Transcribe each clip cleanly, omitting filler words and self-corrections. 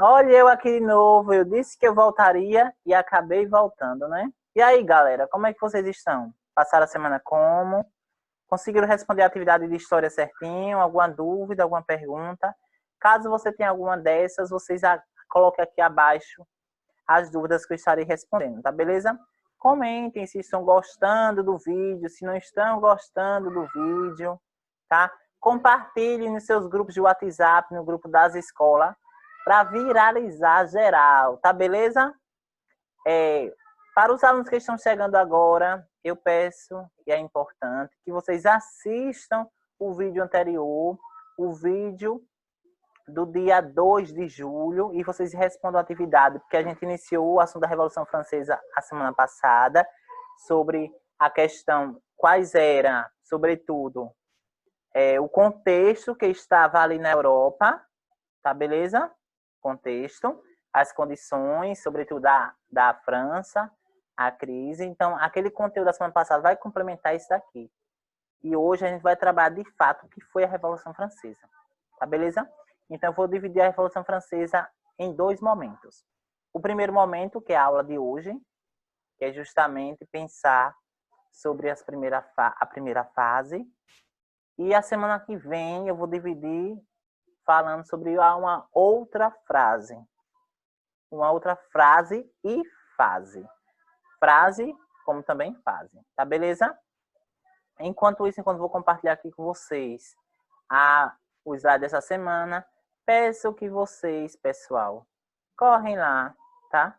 olha eu aqui de novo. Eu disse que eu voltaria e acabei voltando, né? E aí, galera, como é que vocês estão? Passaram a semana como? Conseguiram responder a atividade de história certinho? Alguma dúvida, alguma pergunta? Caso você tenha alguma dessas, vocês coloquem aqui abaixo as dúvidas que eu estarei respondendo, tá beleza? Comentem se estão gostando do vídeo, se não estão gostando do vídeo, tá? Compartilhem nos seus grupos de WhatsApp, no grupo das escolas, para viralizar geral, tá beleza? Para os alunos que estão chegando agora, eu peço, e é importante, que vocês assistam o vídeo anterior, o vídeo do dia 2 de julho, e vocês respondam a atividade, porque a gente iniciou o assunto da Revolução Francesa a semana passada, sobre a questão, quais eram, sobretudo, o contexto que estava ali na Europa, tá beleza? Contexto, as condições, sobretudo da França, a crise. Então, aquele conteúdo da semana passada vai complementar isso daqui. E hoje a gente vai trabalhar de fato o que foi a Revolução Francesa, tá beleza? Então, eu vou dividir a Revolução Francesa em 2 momentos. O primeiro momento, que é a aula de hoje, que é justamente pensar sobre a primeira fase. E a semana que vem eu vou dividir falando sobre uma outra frase. Uma outra frase e fase. Frase, como também fase. Tá beleza? Enquanto isso, enquanto eu vou compartilhar aqui com vocês o slide dessa semana, peço que vocês, pessoal, correm lá, tá?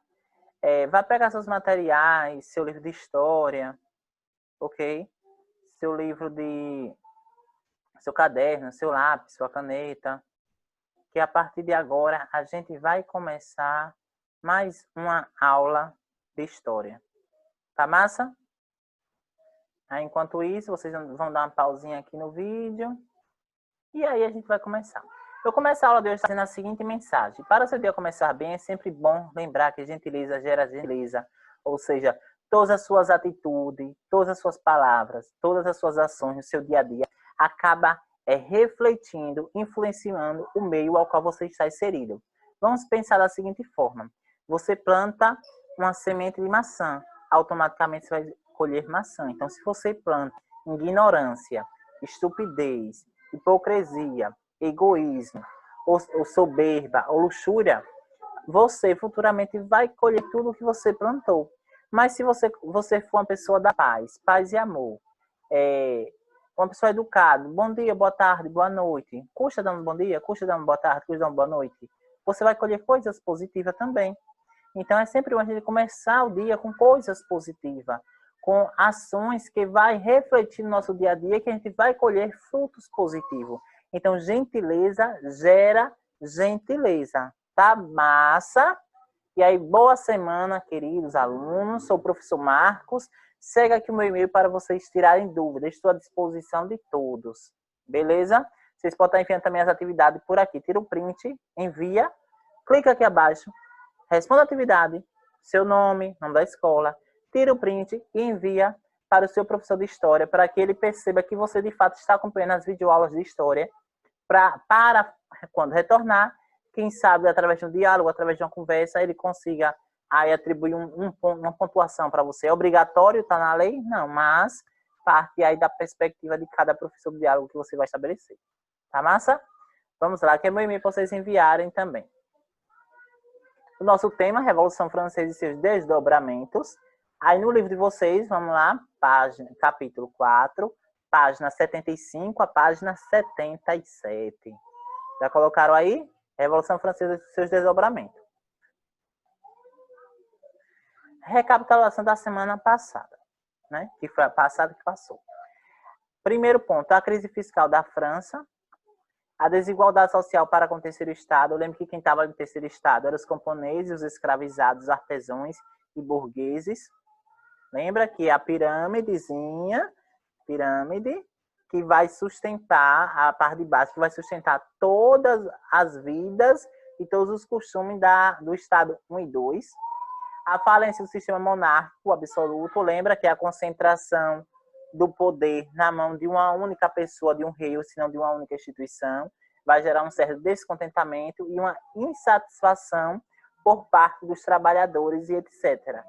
Vai pegar seus materiais, seu livro de história, ok? Seu caderno, seu lápis, sua caneta, que a partir de agora a gente vai começar mais uma aula de história. Tá massa? Enquanto isso, vocês vão dar uma pausinha aqui no vídeo. E aí a gente vai começar. Eu começo a aula de hoje fazendo a seguinte mensagem. Para o seu dia começar bem, é sempre bom lembrar que gentileza gera gentileza. Ou seja, todas as suas atitudes, todas as suas palavras, todas as suas ações no seu dia a dia acaba refletindo, influenciando o meio ao qual você está inserido. Vamos pensar da seguinte forma. Você planta uma semente de maçã, automaticamente você vai colher maçã. Então, se você planta ignorância, estupidez, hipocrisia, egoísmo, ou soberba, ou luxúria, você futuramente vai colher tudo o que você plantou. Mas se você for uma pessoa da paz e amor, uma pessoa educada, bom dia, boa tarde, boa noite, custa dar um bom dia, custa dar uma boa tarde, custa dar uma boa noite, você vai colher coisas positivas também. Então, é sempre bom a gente começar o dia com coisas positivas, com ações que vai refletir no nosso dia a dia, que a gente vai colher frutos positivos. Então, gentileza gera gentileza. Tá massa? E aí, boa semana, queridos alunos. Sou o professor Marcos. Segue aqui o meu e-mail para vocês tirarem dúvidas. Estou à disposição de todos. Beleza? Vocês podem estar enviando também as atividades por aqui. Tira o print, envia, clica aqui abaixo, responda a atividade, seu nome, nome da escola, tira o print e envia para o seu professor de história, para que ele perceba que você de fato está acompanhando as videoaulas de história, para quando retornar, quem sabe através de um diálogo, através de uma conversa, ele consiga aí atribuir uma pontuação para você. É obrigatório, está na lei? Não, mas parte aí da perspectiva de cada professor de diálogo que você vai estabelecer. Tá massa? Vamos lá, que é meu e-mail para vocês enviarem também. O nosso tema, Revolução Francesa e seus desdobramentos. Aí no livro de vocês, vamos lá, capítulo 4, página 75 a página 77. Já colocaram aí? Revolução Francesa e seus desdobramentos. Recapitulação da semana passada, né? Que foi a passada que passou. Primeiro ponto, a crise fiscal da França. A desigualdade social para com o terceiro estado. Eu lembro que quem estava no terceiro estado eram os camponeses, os escravizados, artesãos e burgueses. Lembra que a pirâmide que vai sustentar, a parte de baixo, que vai sustentar todas as vidas e todos os costumes do estado 1 e 2. A falência do sistema monárquico absoluto. Lembra que é a concentração do poder na mão de uma única pessoa, de um rei, ou se não de uma única instituição. vai gerar um certo descontentamento e uma insatisfação por parte dos trabalhadores e etc.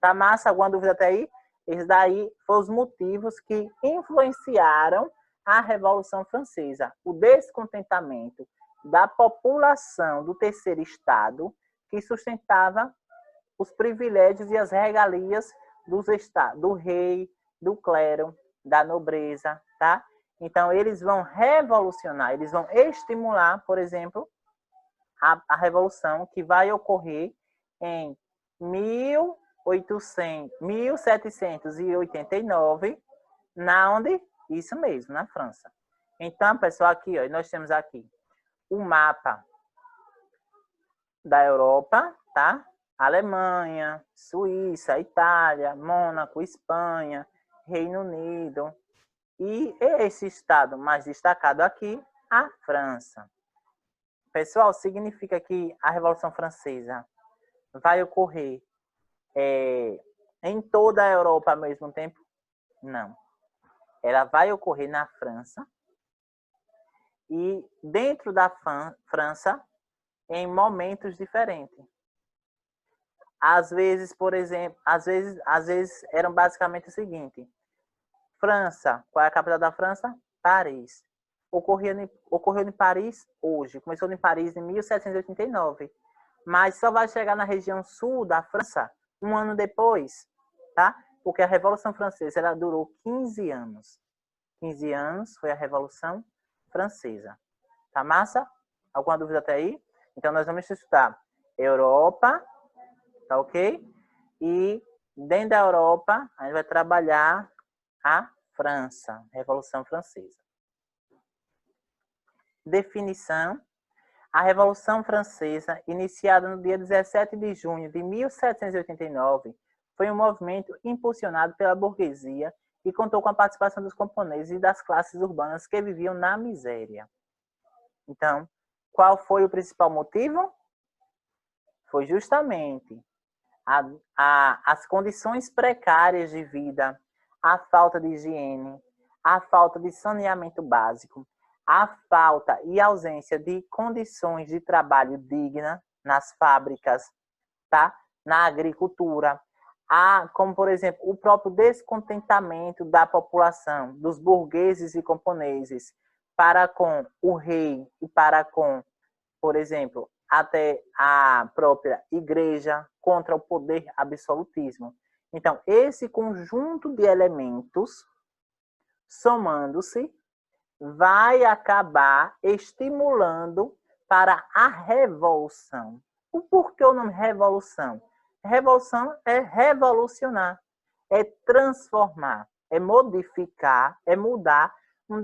Tá massa? Alguma dúvida até aí? Esses daí foram os motivos que influenciaram a Revolução Francesa. O descontentamento da população do terceiro estado que sustentava os privilégios e as regalias dos estados, do rei, do clero, da nobreza, tá? Então, eles vão revolucionar, eles vão estimular, por exemplo, a revolução que vai ocorrer em 1789, na onde? Isso mesmo, na França. Então, pessoal, aqui, ó, nós temos aqui o mapa da Europa, tá? Alemanha, Suíça, Itália, Mônaco, Espanha, Reino Unido. E esse estado mais destacado aqui, a França. Pessoal, significa que a Revolução Francesa vai ocorrer em toda a Europa ao mesmo tempo? Não. Ela vai ocorrer na França e dentro da França em momentos diferentes. Às vezes, por exemplo, às vezes eram basicamente o seguinte: França, qual é a capital da França? Paris. Ocorreu em Paris hoje, começou em Paris em 1789, mas só vai chegar na região sul da França um ano depois, tá? Porque a Revolução Francesa ela durou 15 anos. 15 anos foi a Revolução Francesa. Tá massa? Alguma dúvida até aí? Então, nós vamos estudar Europa, tá ok? E dentro da Europa, a gente vai trabalhar a França, Revolução Francesa. Definição. A Revolução Francesa, iniciada no dia 17 de junho de 1789, foi um movimento impulsionado pela burguesia e contou com a participação dos camponeses e das classes urbanas que viviam na miséria. Então, qual foi o principal motivo? Foi justamente as condições precárias de vida, a falta de higiene, a falta de saneamento básico, a falta e ausência de condições de trabalho digna nas fábricas, tá? Na agricultura, como, por exemplo, o próprio descontentamento da população, dos burgueses e camponeses, para com o rei e para com, por exemplo, até a própria igreja, contra o poder absolutismo. Então, esse conjunto de elementos, somando-se, vai acabar estimulando para a revolução. O porquê o nome revolução? Revolução é revolucionar, é transformar, é modificar, é mudar um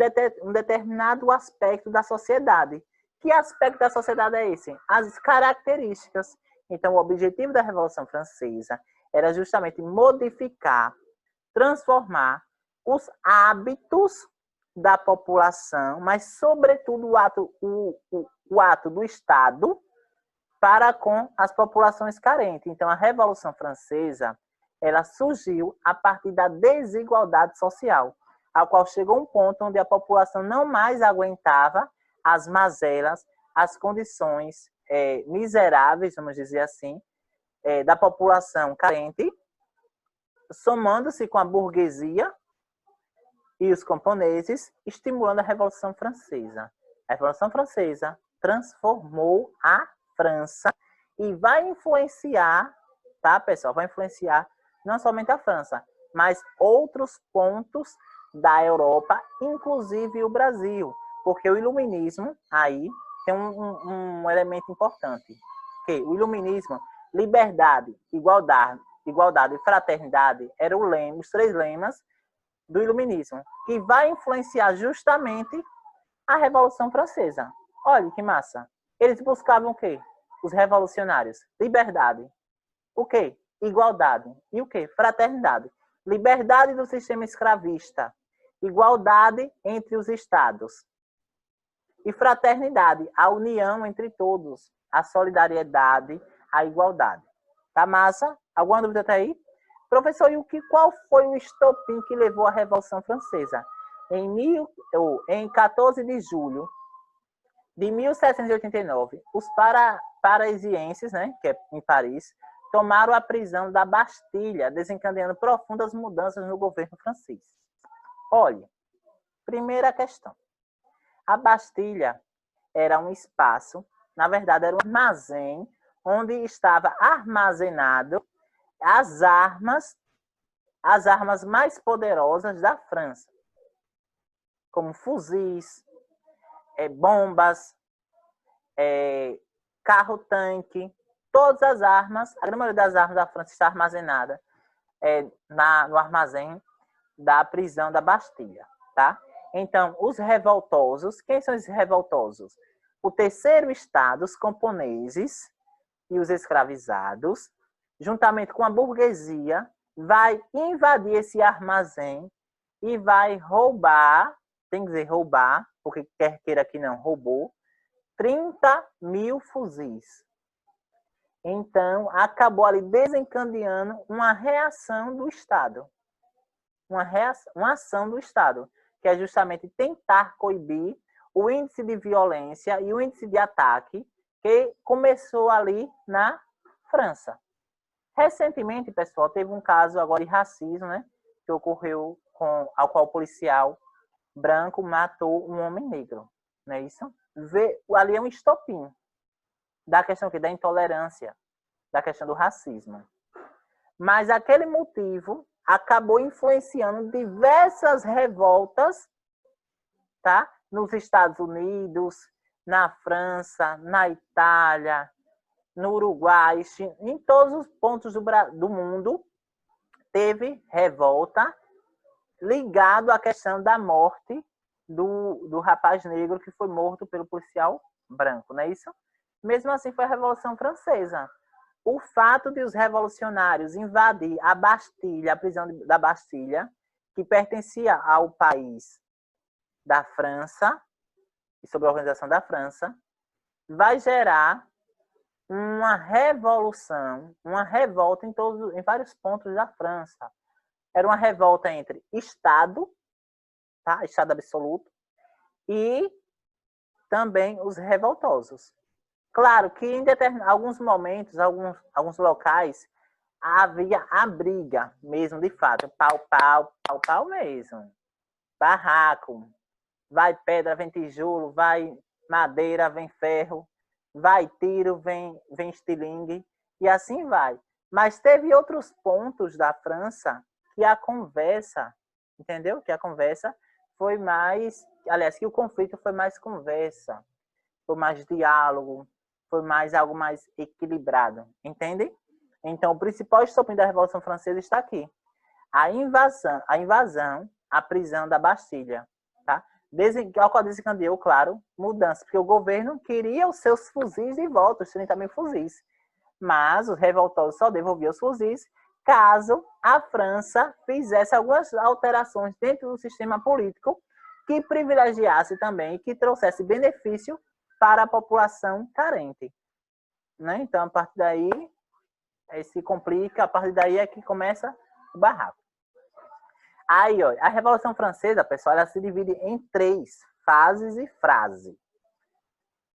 determinado aspecto da sociedade. Que aspecto da sociedade é esse? As características. Então, o objetivo da Revolução Francesa era justamente modificar, transformar os hábitos da população, mas, sobretudo, o ato do Estado para com as populações carentes. Então, a Revolução Francesa ela surgiu a partir da desigualdade social, a qual chegou um ponto onde a população não mais aguentava as mazelas, as condições miseráveis, vamos dizer assim, da população carente, somando-se com a burguesia e os camponeses, estimulando a Revolução Francesa. A Revolução Francesa transformou a França e vai influenciar, tá, pessoal? Vai influenciar não somente a França, mas outros pontos da Europa, inclusive o Brasil, porque o iluminismo aí tem um elemento importante, que o iluminismo, liberdade, igualdade e fraternidade eram os três lemas do iluminismo, que vai influenciar justamente a Revolução Francesa. Olha que massa. Eles buscavam o quê? Os revolucionários. Liberdade. O quê? Igualdade. E o quê? Fraternidade. Liberdade do sistema escravista. Igualdade entre os estados. E fraternidade, a união entre todos. A solidariedade, a igualdade. Tá massa? Alguma dúvida até aí? Professor, e qual foi o estopim que levou à Revolução Francesa? Em 14 de julho de 1789, os parisienses, né, que é em Paris, tomaram a prisão da Bastilha, desencadeando profundas mudanças no governo francês. Olha, primeira questão. A Bastilha era um espaço, na verdade era um armazém, onde estava armazenado as armas mais poderosas da França, como fuzis, bombas, carro-tanque, todas as armas, a grande maioria das armas da França está armazenada no armazém da prisão da Bastilha, tá? Então, os revoltosos, quem são esses revoltosos? O terceiro estado, os camponeses e os escravizados, juntamente com a burguesia, vai invadir esse armazém e vai roubar, tem que dizer roubar, porque quer queira que não, roubou, 30 mil fuzis. Então, acabou ali desencadeando uma reação do Estado. Uma ação do Estado, que é justamente tentar coibir o índice de violência e o índice de ataque que começou ali na França. Recentemente, pessoal, teve um caso agora de racismo, né, que ocorreu ao qual o policial branco matou um homem negro, não é isso? Ali é um estopim da questão da intolerância, da questão do racismo. Mas aquele motivo acabou influenciando diversas revoltas, tá? Nos Estados Unidos, na França, na Itália, no Uruguai, em todos os pontos do mundo, teve revolta ligado à questão da morte do rapaz negro que foi morto pelo policial branco, não é isso? Mesmo assim, foi a Revolução Francesa. O fato de os revolucionários invadir a Bastilha, a prisão da Bastilha, que pertencia ao país da França, e sob a organização da França, vai gerar uma revolução, uma revolta em vários pontos da França. Era uma revolta entre Estado, tá? Estado absoluto, e também os revoltosos. Claro que em alguns momentos, alguns locais, havia a briga mesmo, de fato. Pau mesmo. Barraco. Vai pedra, vem tijolo, vai madeira, vem ferro, vai tiro, vem estilingue, e assim vai. Mas teve outros pontos da França que a conversa, entendeu? Que a conversa foi mais, aliás, que o conflito foi mais conversa, foi mais diálogo, foi mais algo mais equilibrado, entende? Então, o principal estopim da Revolução Francesa está aqui. A invasão, a prisão da Bastilha, tá? Ao qual desencadeou, claro, mudança, porque o governo queria os seus fuzis de volta, os 30 mil fuzis. Mas os revoltosos só devolviam os fuzis caso a França fizesse algumas alterações dentro do sistema político que privilegiasse também, que trouxesse benefício para a população carente. Né? Então, a partir daí, se complica, a partir daí é que começa o barraco. Aí, ó, a Revolução Francesa, pessoal, ela se divide em 3 fases e frase.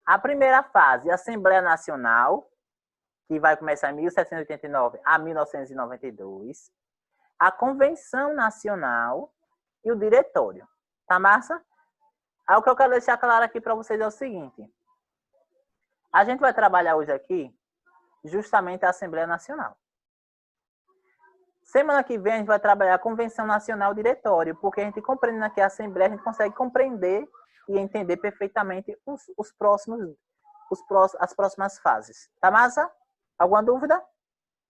A primeira fase, a Assembleia Nacional, que vai começar em 1789 a 1992. A Convenção Nacional e o Diretório. Tá massa? Aí o que eu quero deixar claro aqui para vocês é o seguinte. A gente vai trabalhar hoje aqui justamente a Assembleia Nacional. Semana que vem a gente vai trabalhar a Convenção Nacional e o Diretório, porque a gente compreendendo aqui a Assembleia, a gente consegue compreender e entender perfeitamente as próximas fases. Tá massa? Alguma dúvida?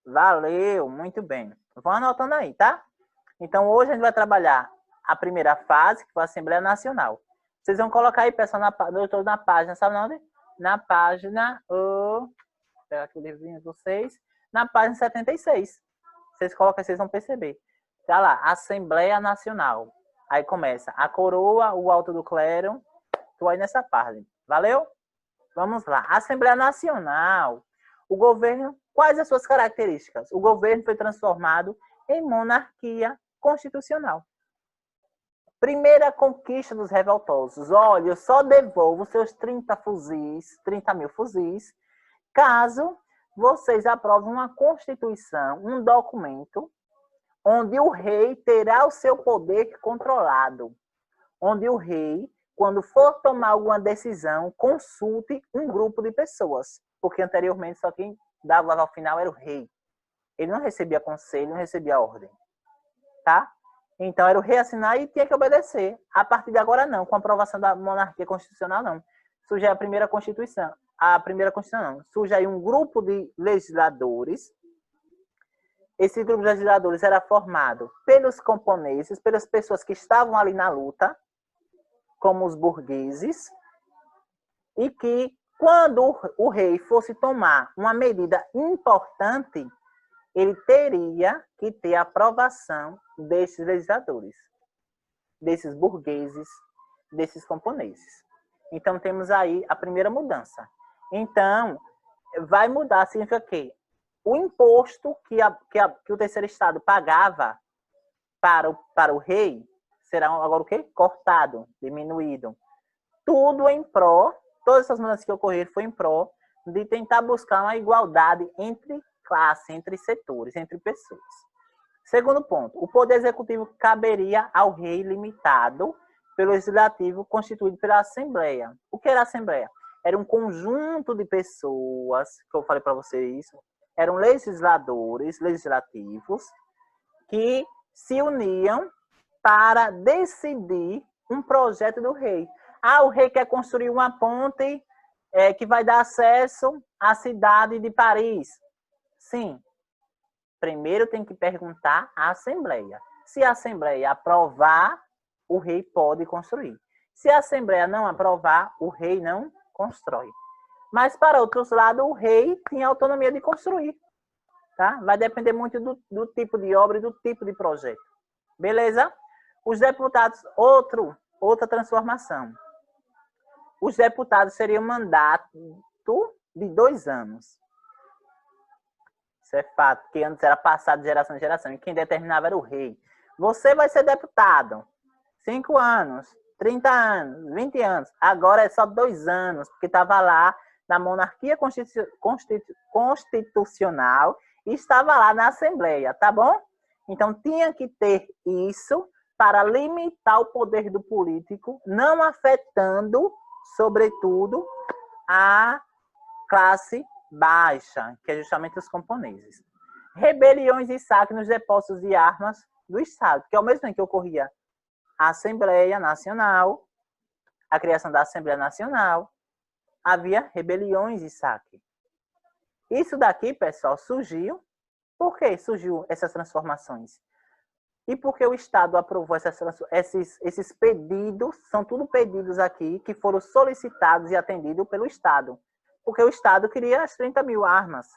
Valeu, muito bem. Vão anotando aí, tá? Então, hoje a gente vai trabalhar a primeira fase, que foi a Assembleia Nacional. Vocês vão colocar aí, pessoal, na página, sabe onde? Na página... Vou pegar aqui o livrinho de vocês. Na página 76. Vocês colocam, vocês vão perceber. Tá lá, Assembleia Nacional. Aí começa a coroa, o alto do clero. Tô aí nessa página. Valeu? Vamos lá. Assembleia Nacional. O governo, quais as suas características? O governo foi transformado em monarquia constitucional. Primeira conquista dos revoltosos. Olha, eu só devolvo seus 30 mil fuzis, caso vocês aprovem uma constituição, um documento, onde o rei terá o seu poder controlado. Onde o rei, quando for tomar alguma decisão, consulte um grupo de pessoas. Porque anteriormente só quem dava ao final era o rei. Ele não recebia conselho, não recebia ordem. Tá? Então era o rei assinar e tinha que obedecer. A partir de agora não, com a aprovação da monarquia constitucional não. Surge a primeira constituição. A primeira constituição não. Surge aí um grupo de legisladores. Esse grupo de legisladores era formado pelos camponeses, pelas pessoas que estavam ali na luta, como os burgueses, e que quando o rei fosse tomar uma medida importante, ele teria que ter a aprovação desses legisladores, desses burgueses, desses camponeses. Então, temos aí a primeira mudança. Então, vai mudar, significa que o imposto que o terceiro estado pagava para o rei será agora o quê? Cortado, diminuído. Tudo em pró, todas essas mudanças que ocorreram foi em pró de tentar buscar uma igualdade entre classes, entre setores, entre pessoas. Segundo ponto, o poder executivo caberia ao rei limitado pelo legislativo constituído pela Assembleia. O que era a Assembleia? Era um conjunto de pessoas, que eu falei para vocês, eram legisladores, legislativos, que se uniam para decidir um projeto do rei. Ah, o rei quer construir uma ponte que vai dar acesso à cidade de Paris. Sim. Primeiro tem que perguntar à Assembleia. Se a Assembleia aprovar, o rei pode construir. Se a Assembleia não aprovar, o rei não constrói. Mas, para outros lados, o rei tinha autonomia de construir. Tá? Vai depender muito do tipo de obra e do tipo de projeto. Beleza? Os deputados, outra transformação. Os deputados seriam mandato de 2 anos. Isso é fato, porque antes era passado de geração em geração, e quem determinava era o rei. Você vai ser deputado. 5 anos, 30 anos, 20 anos. Agora é só 2 anos, porque estava lá na monarquia constitucional e estava lá na Assembleia, tá bom? Então tinha que ter isso para limitar o poder do político, não afetando, sobretudo, a classe baixa, que é justamente os camponeses. Rebeliões e saques nos depósitos de armas do Estado, que ao mesmo tempo que ocorria a Assembleia Nacional, a criação da Assembleia Nacional, havia rebeliões e saque. Isso daqui, pessoal, surgiu. Por que surgiu essas transformações? E porque o Estado aprovou esses pedidos, são tudo pedidos aqui que foram solicitados e atendidos pelo Estado. Porque o Estado queria as 30 mil armas.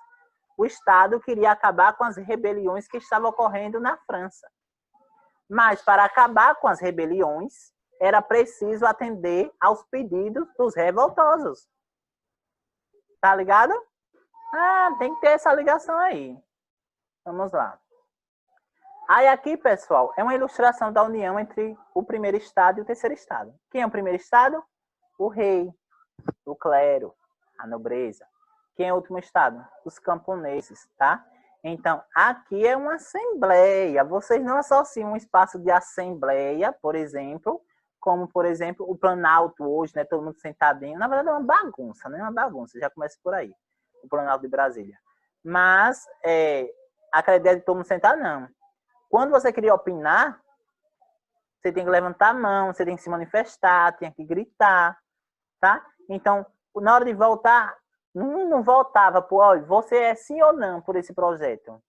O Estado queria acabar com as rebeliões que estavam ocorrendo na França. Mas, para acabar com as rebeliões, era preciso atender aos pedidos dos revoltosos. Tá ligado? Ah, tem que ter essa ligação aí. Vamos lá. Aí aqui, pessoal, é uma ilustração da união entre o primeiro estado e o terceiro estado. Quem é o primeiro estado? O rei, o clero, a nobreza. Quem é o último estado? Os camponeses, tá? Então, aqui é uma assembleia. Vocês não associam um espaço de assembleia, por exemplo, como, por exemplo, o Planalto hoje, né? Todo mundo sentadinho. Na verdade, é uma bagunça, né? Uma bagunça. Já começa por aí. O Planalto de Brasília. Mas, aquela ideia de todo mundo sentar, não. Quando você queria opinar, você tem que levantar a mão, você tem que se manifestar, tem que gritar, tá? Então, na hora de votar, não votava por, olha, você é sim ou não por esse projeto?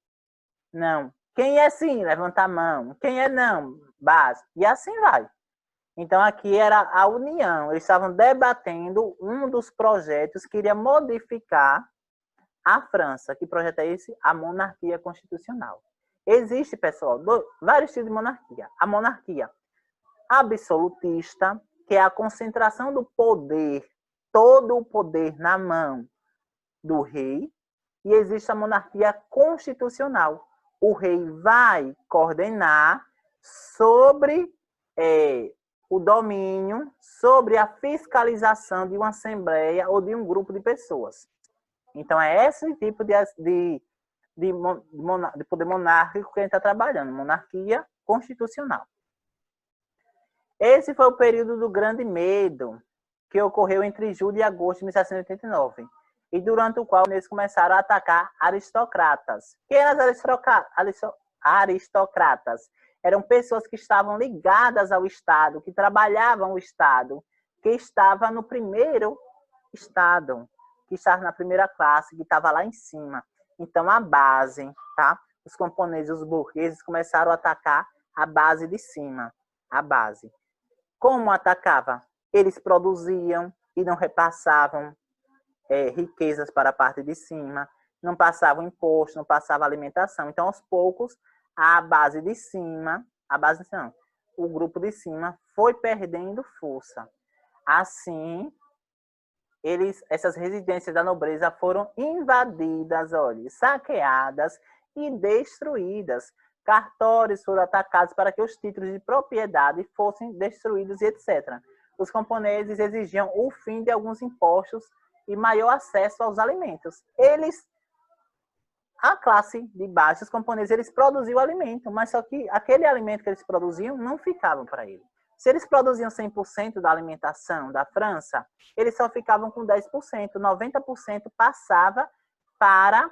Não. Quem é sim? Levanta a mão. Quem é não? Base. E assim vai. Então, aqui era a união. Eles estavam debatendo um dos projetos que iria modificar a França. Que projeto é esse? A monarquia constitucional. Existe, pessoal, vários tipos de monarquia. A monarquia absolutista, que é a concentração do poder, todo o poder na mão do rei. E existe a monarquia constitucional. O rei vai coordenar sobre o domínio sobre a fiscalização de uma assembleia ou de um grupo de pessoas. Então, é esse tipo de poder monárquico que a gente está trabalhando, monarquia constitucional. Esse foi o período do Grande Medo, que ocorreu entre julho e agosto de 1789, e durante o qual eles começaram a atacar aristocratas. Quem eram as aristocratas? Eram pessoas que estavam ligadas ao Estado, que trabalhavam o Estado, que estava no primeiro Estado, que estava na primeira classe, que estava lá em cima. Então, a base, tá? Os camponeses, os burgueses começaram a atacar a base de cima, a base. Como atacava? Eles produziam e não repassavam riquezas para a parte de cima, não passavam imposto, não passavam alimentação. Então, aos poucos, a base de cima, o grupo de cima foi perdendo força. Assim, essas residências da nobreza foram invadidas, olha, saqueadas e destruídas. Cartórios foram atacados para que os títulos de propriedade fossem destruídos e etc. Os camponeses exigiam o fim de alguns impostos e maior acesso aos alimentos. A classe de baixo, os camponeses, eles produziam alimento, mas só que aquele alimento que eles produziam não ficava para eles. Se eles produziam 100% da alimentação da França, eles só ficavam com 10%, 90% passava para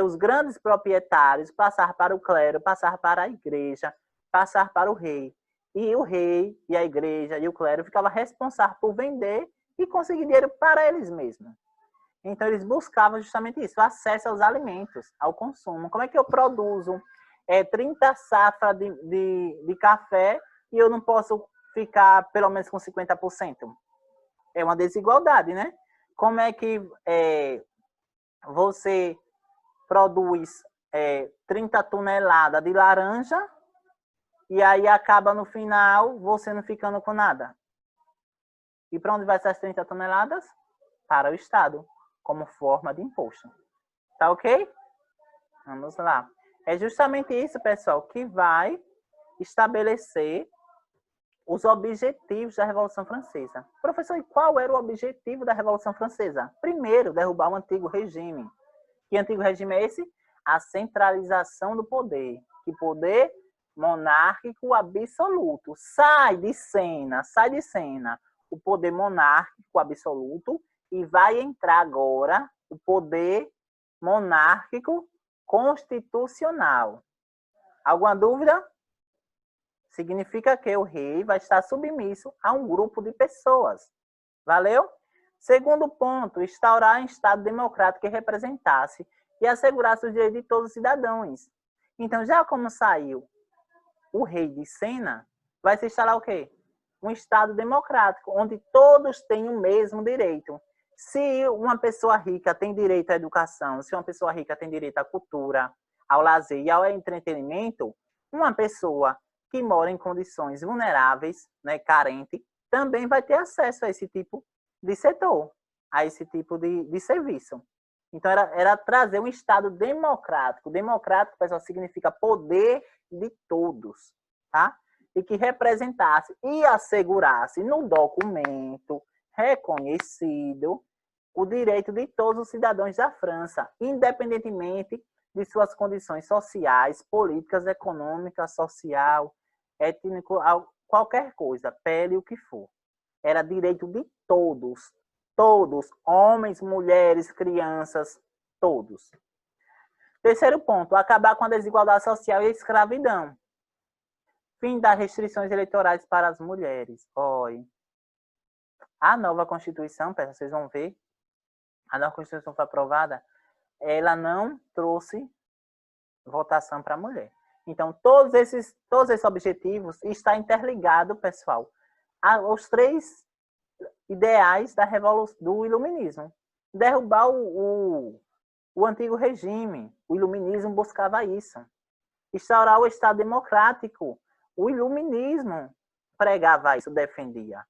os grandes proprietários, passar para o clero, passar para a igreja, passar para o rei. E o rei, e a igreja, e o clero ficavam responsáveis por vender e conseguir dinheiro para eles mesmos. Então, eles buscavam justamente isso, acesso aos alimentos, ao consumo. Como é que eu produzo 30 safras de café e eu não posso ficar pelo menos com 50%? É uma desigualdade, né? Como é que você produz 30 toneladas de laranja e aí acaba no final você não ficando com nada? E para onde vai essas 30 toneladas? Para o Estado, como forma de imposto. Tá ok? Vamos lá. É justamente isso, pessoal, que vai estabelecer os objetivos da Revolução Francesa. Professor, e qual era o objetivo da Revolução Francesa? Primeiro, derrubar o antigo regime. Que antigo regime é esse? A centralização do poder. Que poder monárquico absoluto. Sai de cena o poder monárquico absoluto e vai entrar agora o poder monárquico constitucional. Alguma dúvida? Significa que o rei vai estar submisso a um grupo de pessoas. Valeu? Segundo ponto, instaurar um Estado democrático que representasse e assegurasse os direitos de todos os cidadãos. Então, já como saiu o rei de cena, vai se instalar o quê? Um Estado democrático, onde todos têm o mesmo direito. Se uma pessoa rica tem direito à educação, se uma pessoa rica tem direito à cultura, ao lazer e ao entretenimento, uma pessoa que mora em condições vulneráveis, né, carente, também vai ter acesso a esse tipo de setor, a esse tipo de serviço. Então, era trazer um Estado democrático. Democrático, pessoal, significa poder de todos, tá? E que representasse e assegurasse no documento reconhecido o direito de todos os cidadãos da França, independentemente de suas condições sociais, políticas, econômicas, social, étnico, qualquer coisa, pele, o que for. Era direito de todos, todos, homens, mulheres, crianças, todos. Terceiro ponto, acabar com a desigualdade social e a escravidão. Fim das restrições eleitorais para as mulheres. Oi. A nova Constituição, vocês vão ver, a nova Constituição foi aprovada, ela não trouxe votação para a mulher. Então, todos esses objetivos estão interligados, pessoal, aos 3 ideais do iluminismo. Derrubar o antigo regime. O iluminismo buscava isso. Instaurar o Estado democrático. O iluminismo pregava isso, defendia.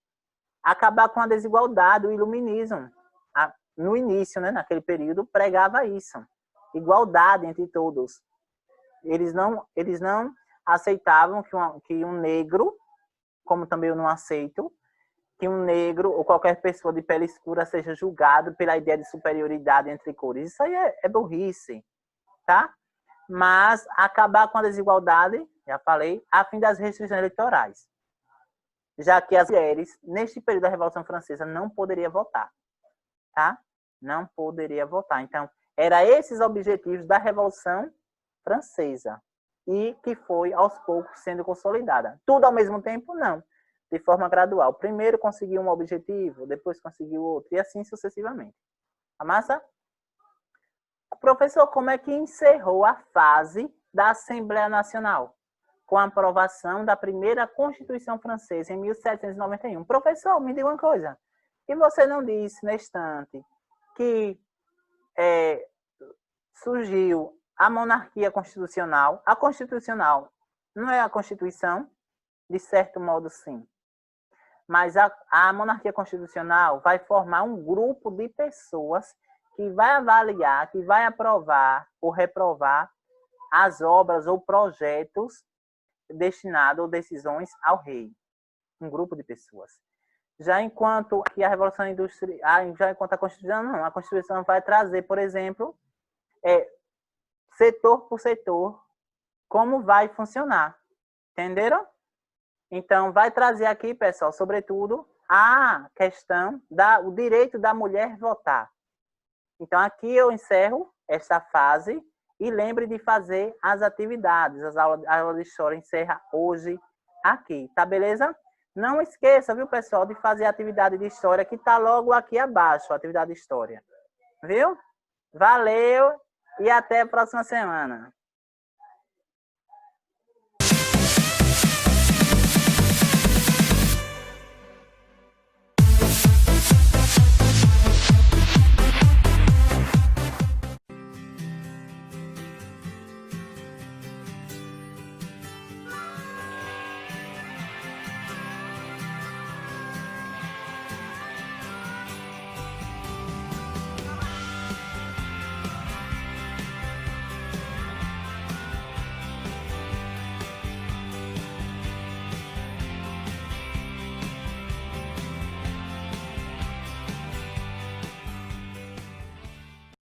Acabar com a desigualdade. O iluminismo, no início, né, naquele período, pregava isso. Igualdade entre todos. Eles não aceitavam que um negro como também eu não aceito que um negro ou qualquer pessoa de pele escura seja julgado pela ideia de superioridade entre cores. Isso aí é burrice, tá? Mas acabar com a desigualdade, já falei, a fim das restrições eleitorais. Já que as mulheres, neste período da Revolução Francesa, não poderiam votar, tá? Não poderia votar. Então, eram esses objetivos da Revolução Francesa e que foi, aos poucos, sendo consolidada. Tudo ao mesmo tempo, não. De forma gradual. Primeiro conseguiu um objetivo, depois conseguiu outro, e assim sucessivamente. A massa? Professor, como é que encerrou a fase da Assembleia Nacional? Com a aprovação da primeira Constituição Francesa, em 1791. Professor, me diga uma coisa. E você não disse, na estante, que surgiu a monarquia constitucional? A constitucional não é a Constituição? De certo modo, sim. Mas a monarquia constitucional vai formar um grupo de pessoas que vai avaliar, que vai aprovar ou reprovar as obras ou projetos destinados ou decisões ao rei. Um grupo de pessoas. Já enquanto que a Revolução Industrial, já enquanto a Constituição não, a Constituição vai trazer, por exemplo, setor por setor, como vai funcionar. Entenderam? Então, vai trazer aqui, pessoal, sobretudo, a questão do direito da mulher votar. Então, aqui eu encerro esta fase e lembre de fazer as atividades. A aula de história encerra hoje aqui, tá beleza? Não esqueça, viu, pessoal, de fazer a atividade de história que está logo aqui abaixo, a atividade de história. Viu? Valeu e até a próxima semana.